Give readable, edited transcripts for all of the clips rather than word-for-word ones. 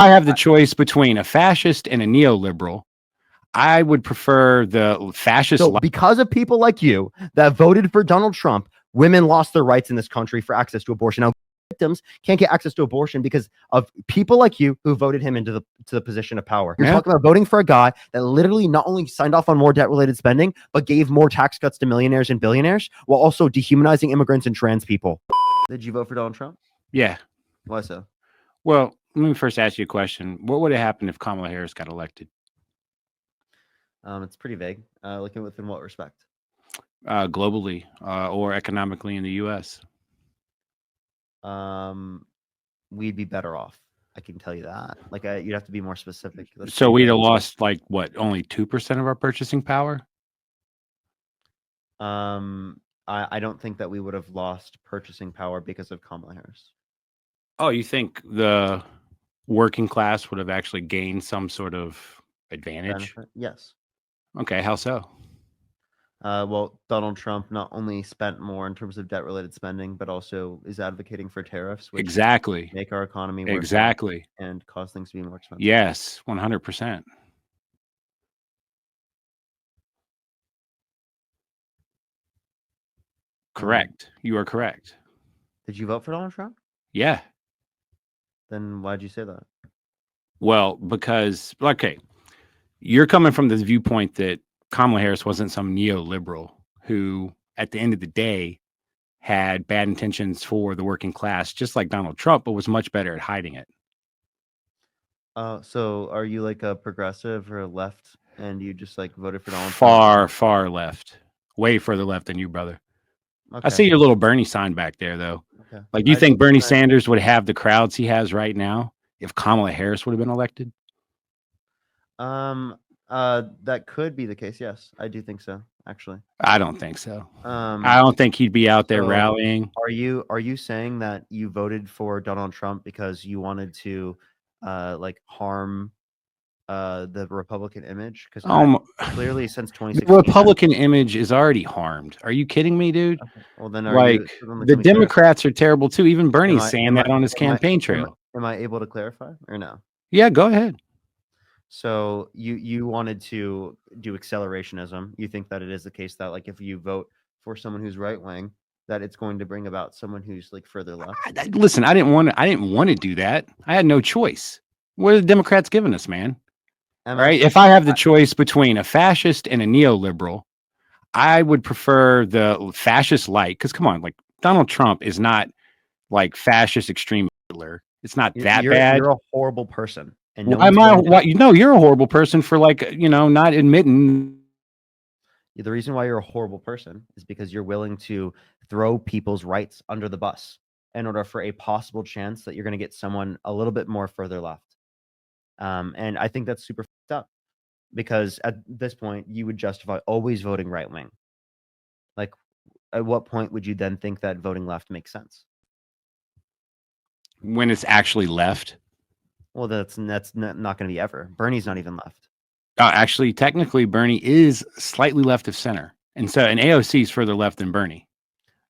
I have the choice between a fascist and a neoliberal, I would prefer the fascist. So because of people like you that voted for Donald Trump, women lost their rights in this country for access to abortion. Now, victims can't get access to abortion because of people like you who voted him into the position of power. You're talking about voting for a guy that literally not only signed off on more debt-related spending, but gave more tax cuts to millionaires and billionaires while also dehumanizing immigrants and trans people. Did you vote for Donald Trump? Yeah. Why so? Well, let me first ask you a question. What would have happened if Kamala Harris got elected? It's pretty vague. Looking within what respect? Globally or economically in the U.S.? We'd be better off. I can tell you that. Like, you'd have to be more specific. So we'd have lost like what, only 2% of our purchasing power? I don't think that we would have lost purchasing power because of Kamala Harris. Oh, you think the working class would have actually gained some sort of advantage? Benefit? Yes. Okay, how so? Well, Donald Trump not only spent more in terms of debt-related spending, but also is advocating for tariffs, which Exactly. make our economy worse Exactly. and cause things to be more expensive. Yes, 100%. Correct. You are correct. Did you vote for Donald Trump? Yeah. Then why'd you say that? Well, because, okay, you're coming from this viewpoint that Kamala Harris wasn't some neoliberal who, at the end of the day, had bad intentions for the working class, just like Donald Trump, but was much better at hiding it. So are you like a progressive or a left, and you just like voted for Donald Trump? Far left. Way further left than you, brother. Okay. I see your little Bernie sign back there, though. Okay. Like, do you think Bernie Sanders would have the crowds he has right now if Kamala Harris would have been elected? That could be the case. Yes, I do think so. Actually, I don't think so. I don't think he'd be out there rallying. Are you saying that you voted for Donald Trump because you wanted to, like, harm the Republican image? Because clearly since 2016, the Republican image is already harmed. Are you kidding me, dude? Okay. Well, then the Democrats are terrible too. Even Bernie's saying that on his campaign trail. Am I able to clarify or no? Yeah, go ahead. So you wanted to do accelerationism. You think that it is the case that, like, if you vote for someone who's right wing, that it's going to bring about someone who's like further left. Listen, I didn't want to do that. I had no choice. What are the Democrats giving us, man? All right. If I have the choice between a fascist and a neoliberal, I would prefer the fascist light. Because come on, like, Donald Trump is not like fascist extreme Hitler. It's not that bad. You're a horrible person. And no you're a horrible person for, like, not admitting. The reason why you're a horrible person is because you're willing to throw people's rights under the bus in order for a possible chance that you're going to get someone a little bit more further left. And I think that's super fucked up, because at this point you would justify always voting right wing. Like, at what point would you then think that voting left makes sense? When it's actually left. Well, that's not going to be ever. Bernie's not even left. Actually, technically, Bernie is slightly left of center, and AOC is further left than Bernie.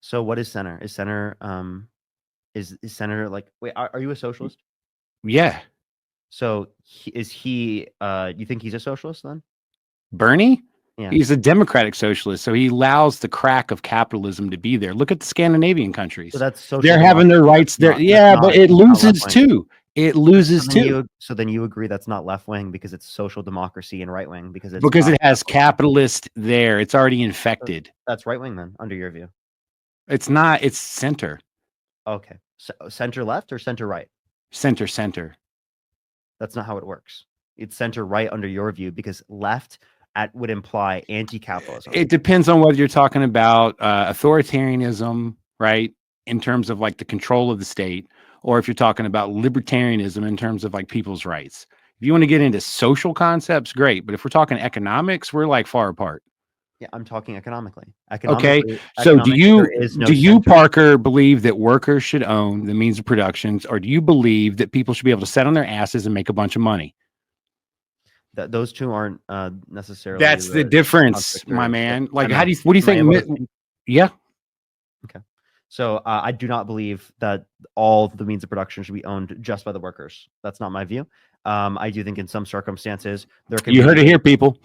So, what is center? Is center is center like? Wait, are you a socialist? Yeah. So, is he? You think he's a socialist then? Bernie? Yeah. He's a democratic socialist, so he allows the crack of capitalism to be there. Look at the Scandinavian countries. So that's social. They're having their rights there. Yeah, but it loses too. It loses too. So then you agree that's not left wing because it's social democracy and right wing because it has capitalist there. It's already infected. That's right wing then, under your view. It's not. It's center. Okay, so center left or center right? Center. That's not how it works. It's center right under your view, because left would imply anti-capitalism. It depends on whether you're talking about authoritarianism, right, in terms of like the control of the state, or if you're talking about libertarianism in terms of like people's rights. If you want to get into social concepts, great. But if we're talking economics, we're like far apart. Yeah, I'm talking economically. Okay. So do you, Parker, believe that workers should own the means of production, or do you believe that people should be able to sit on their asses and make a bunch of money? Those two aren't necessarily. That's the difference, my man. Like, what do you think? Yeah. Okay. So I do not believe that all the means of production should be owned just by the workers. That's not my view. I do think in some circumstances there can You be. heard it here, people.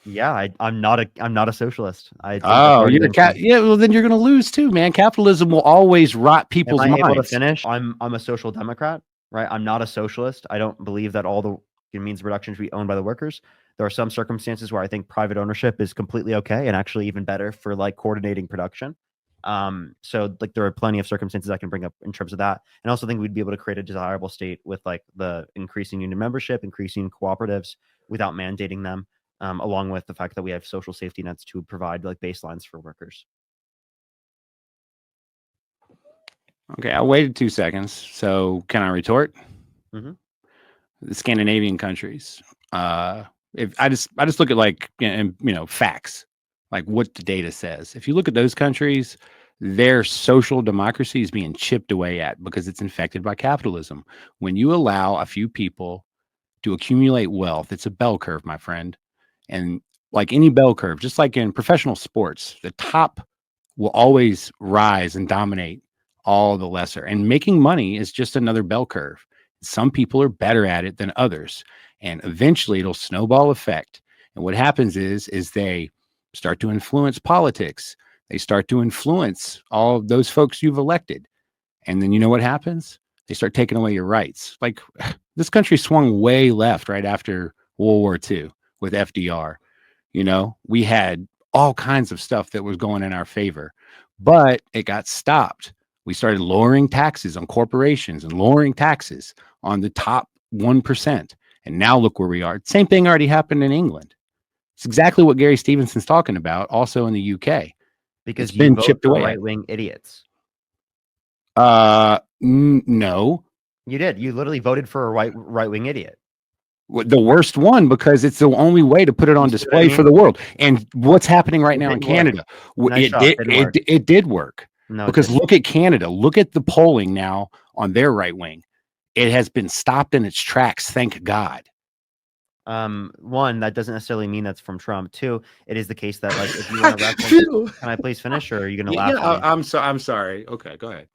Yeah, I'm not a socialist. I think that's Oh, already you're been. yeah. Well, then you're going to lose too, man. Capitalism will always rot Am people's I able to minds. finish? I'm a social democrat, right? I'm not a socialist. I don't believe that all the means of production should be owned by the workers. There are some circumstances where I think private ownership is completely okay and actually even better for like coordinating production. So like there are plenty of circumstances I can bring up in terms of that. And I also think we'd be able to create a desirable state with like the increasing union membership, increasing cooperatives without mandating them, along with the fact that we have social safety nets to provide like baselines for workers. Okay, I waited 2 seconds. So can I retort? Mhm. The Scandinavian countries. If I just look at like facts, like what the data says. If you look at those countries, their social democracy is being chipped away at because it's infected by capitalism. When you allow a few people to accumulate wealth, it's a bell curve, my friend. And like any bell curve, just like in professional sports, the top will always rise and dominate all the lesser. And making money is just another bell curve. Some people are better at it than others, and eventually it'll snowball effect. And what happens is they start to influence politics. They start to influence all of those folks you've elected. And then you know what happens? They start taking away your rights. Like this country swung way left right after World War II with FDR. We had all kinds of stuff that was going in our favor, but it got stopped. We started lowering taxes on corporations and lowering taxes on the top 1%. And now look where we are. Same thing already happened in England. It's exactly what Gary Stevenson's talking about also in the UK. Because It's been chipped away at. right-wing idiots. No. You did. You literally voted for a right-wing idiot. The worst one, because it's the only way to put it on display for the world. And what's happening right now in Canada? It did work. No, because look at Canada. Look at the polling now on their right wing. It has been stopped in its tracks. Thank God. One, that doesn't necessarily mean that's from Trump. Two, it is the case that like if you want to reference, can I please finish, or are you going to laugh? I'm sorry. Okay, go ahead.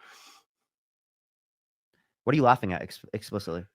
What are you laughing at explicitly?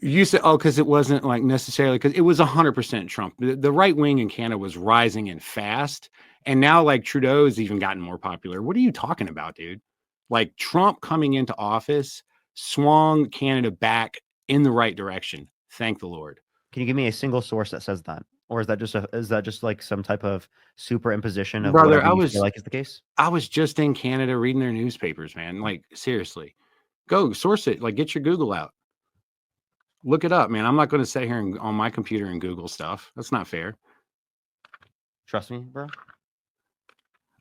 You said, because it wasn't like necessarily because it was 100% Trump. The right wing in Canada was rising and fast, and now like Trudeau's even gotten more popular. What are you talking about, dude? Like Trump coming into office swung Canada back in the right direction. Thank the Lord. Can you give me a single source that says that, or is that just like some type of superimposition of Brother, whatever you feel like is the case? I was just in Canada reading their newspapers, man. Like seriously, go source it. Like get your Google out. Look it up, man. I'm not going to sit here on my computer and Google stuff. That's not fair. Trust me, bro.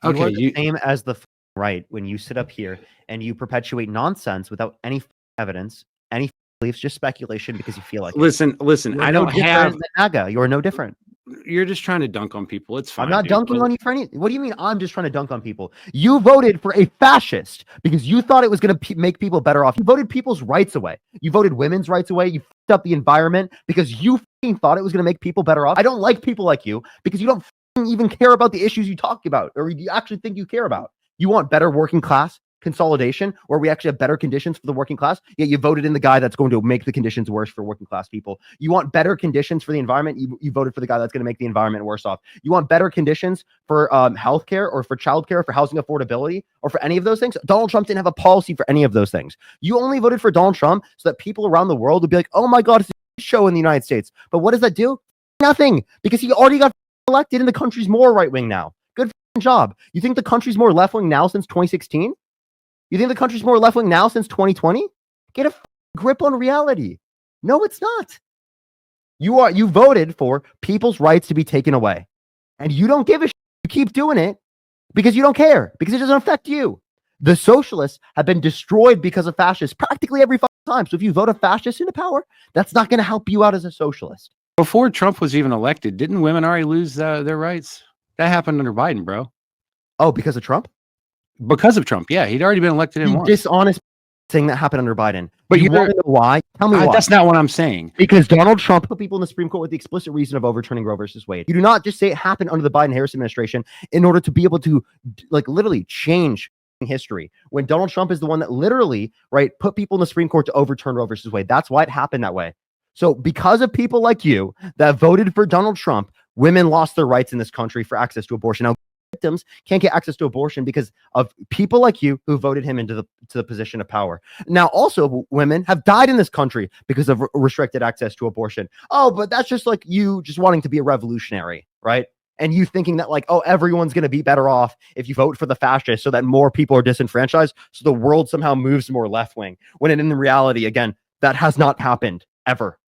Okay, you are the same as the right when you sit up here and you perpetuate nonsense without any evidence, any beliefs, just speculation because you feel like listen. I don't have MAGA. You're no different. You're just trying to dunk on people. It's fine. I'm not dunking on you for any. What do you mean? I'm just trying to dunk on people. You voted for a fascist because you thought it was going to make people better off. You voted people's rights away. You voted women's rights away. You fucked up the environment because you thought it was going to make people better off. I don't like people like you because you don't even care about the issues you talk about or you actually think you care about. You want better working class consolidation where we actually have better conditions for the working class, yet you voted in the guy that's going to make the conditions worse for working class people. You want better conditions for the environment, you voted for the guy that's going to make the environment worse off. You want better conditions for healthcare or for childcare, for housing affordability, or for any of those things. Donald Trump didn't have a policy for any of those things. You only voted for Donald Trump so that people around the world would be like, oh my God, it's a show in the United States. But what does that do? Nothing, because he already got elected and the country's more right-wing now. Good job. You think the country's more left-wing now since 2016? You think the country's more left-wing now since 2020? Get a grip on reality. No, it's not. You voted for people's rights to be taken away. And you don't give a shit. You keep doing it because you don't care, because it doesn't affect you. The socialists have been destroyed because of fascists practically every time. So if you vote a fascist into power, that's not going to help you out as a socialist. Before Trump was even elected, didn't women already lose their rights? That happened under Biden, bro. Oh, because of Trump? Because of Trump, yeah. He'd already been elected in once. Dishonest thing that happened under Biden. But you want to know why? Tell me why. That's not what I'm saying. Because Donald Trump put people in the Supreme Court with the explicit reason of overturning Roe versus Wade. You do not just say it happened under the Biden-Harris administration in order to be able to like literally change history when Donald Trump is the one that literally, right, put people in the Supreme Court to overturn Roe versus Wade. That's why it happened that way. So because of people like you that voted for Donald Trump, women lost their rights in this country for access to abortion. Now, victims can't get access to abortion because of people like you who voted him into the position of power. Now, also, women have died in this country because of restricted access to abortion. Oh, but that's just like you just wanting to be a revolutionary, right? And you thinking that like, oh, everyone's going to be better off if you vote for the fascists so that more people are disenfranchised, so the world somehow moves more left wing. When in reality, again, that has not happened ever.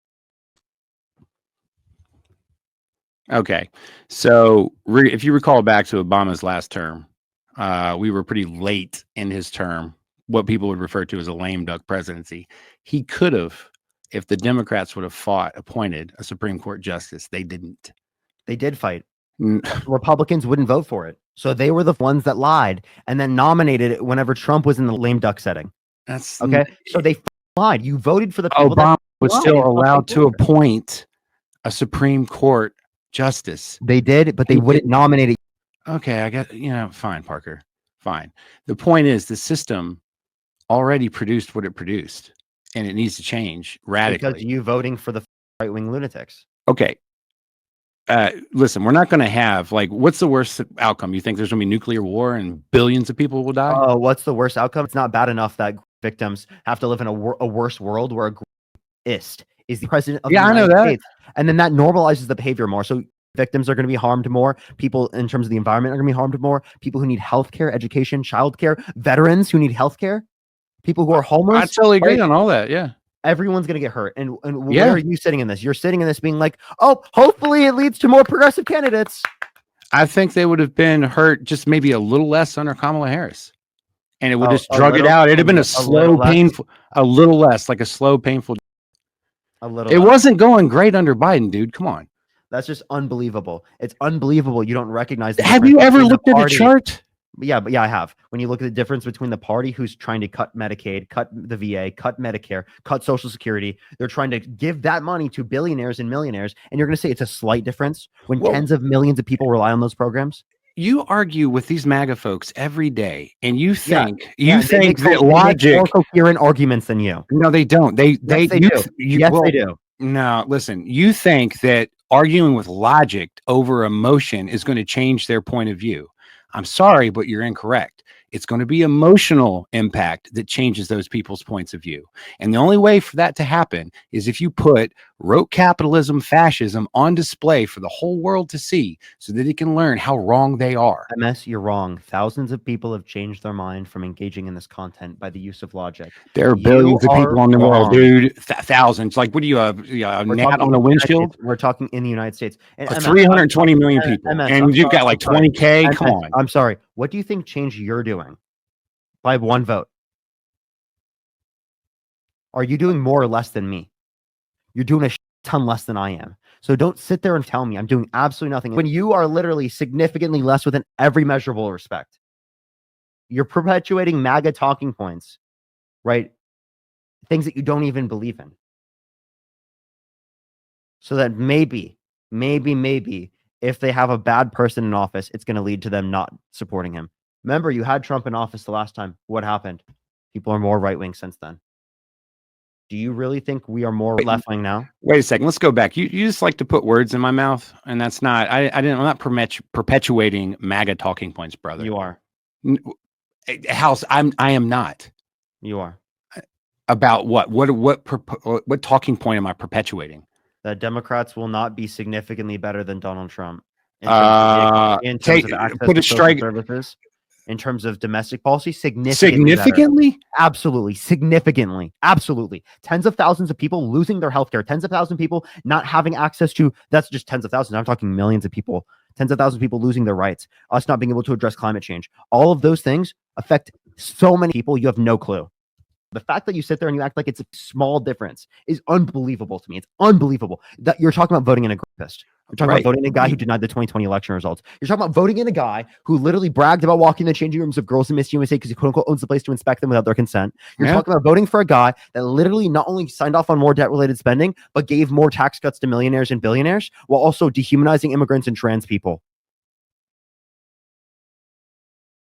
Okay, so if you recall back to Obama's last term, we were pretty late in his term, what people would refer to as a lame duck presidency. He could have, if the Democrats would have appointed a Supreme Court justice. They didn't. They did fight. Republicans wouldn't vote for it. So they were the ones that lied and then nominated it whenever Trump was in the lame duck setting. That's okay. So they lied. You voted for the people Obama was still allowed to appoint a Supreme Court justice. They did, but they wouldn't nominate it. Okay, I got, fine, Parker. Fine. The point is the system already produced what it produced, and it needs to change radically. Because you voting for the right-wing lunatics. Okay. Listen, we're not going to have, like, what's the worst outcome? You think there's going to be nuclear war and billions of people will die? Oh, what's the worst outcome? It's not bad enough that victims have to live in a worse world where a ist is the president of the United States. And then that normalizes the behavior more. So victims are going to be harmed more. People in terms of the environment are going to be harmed more. People who need healthcare, education, childcare, veterans who need healthcare, people who are homeless. I totally agree on all that. Yeah. Everyone's going to get hurt. And where are you sitting in this? You're sitting in this being like, oh, hopefully it leads to more progressive candidates. I think they would have been hurt just maybe a little less under Kamala Harris. And it would just drug it out. It'd have been a slow, painful, a little less, like a slow, painful. It wasn't going great under Biden, dude. Come on. That's just unbelievable. It's unbelievable. You don't recognize that. Have you ever looked at a chart? Yeah, I have. When you look at the difference between the party who's trying to cut Medicaid, cut the VA, cut Medicare, cut Social Security, they're trying to give that money to billionaires and millionaires, and you're going to say it's a slight difference when tens of millions of people rely on those programs? You argue with these MAGA folks every day, and you think that logic make more coherent arguments than you. No, they don't. They do. Yes, they do. No, listen. You think that arguing with logic over emotion is going to change their point of view. I'm sorry, but you're incorrect. It's going to be emotional impact that changes those people's points of view. And the only way for that to happen is if you put rote capitalism, fascism on display for the whole world to see so that it can learn how wrong they are. MS, you're wrong. Thousands of people have changed their mind from engaging in this content by the use of logic. There are billions of people in the world, dude. Thousands. Like, what do you have? A gnat on a windshield? We're talking in the United States. And 320 million people. And you've got like 20K. Come on. I'm sorry. What do you think change you're doing by one vote? Are you doing more or less than me? You're doing a ton less than I am. So don't sit there and tell me I'm doing absolutely nothing when you are literally significantly less within every measurable respect. You're perpetuating MAGA talking points, right? Things that you don't even believe in. So that maybe, if they have a bad person in office, it's going to lead to them not supporting him. Remember, you had Trump in office the last time. What happened? People are more right-wing since then. Do you really think we are more left-wing now? Wait a second. Let's go back. You just like to put words in my mouth, and that's not. I'm not perpetuating MAGA talking points, brother. You are. House. I am not. You are. About what? What talking point am I perpetuating? That Democrats will not be significantly better than Donald Trump in terms of access to social services, in terms of domestic policy, significantly? Absolutely. Significantly. Absolutely. Tens of thousands of people losing their healthcare, tens of thousands of people not having access to, that's just tens of thousands. I'm talking millions of people, tens of thousands of people losing their rights, us not being able to address climate change. All of those things affect so many people. You have no clue. The fact that you sit there and you act like it's a small difference is unbelievable to me. It's unbelievable that you're talking about voting in a rapist. You're talking about voting in a guy who denied the 2020 election results. You're talking about voting in a guy who literally bragged about walking in the changing rooms of girls in Miss USA because he quote unquote owns the place to inspect them without their consent. You're talking about voting for a guy that literally not only signed off on more debt-related spending, but gave more tax cuts to millionaires and billionaires while also dehumanizing immigrants and trans people.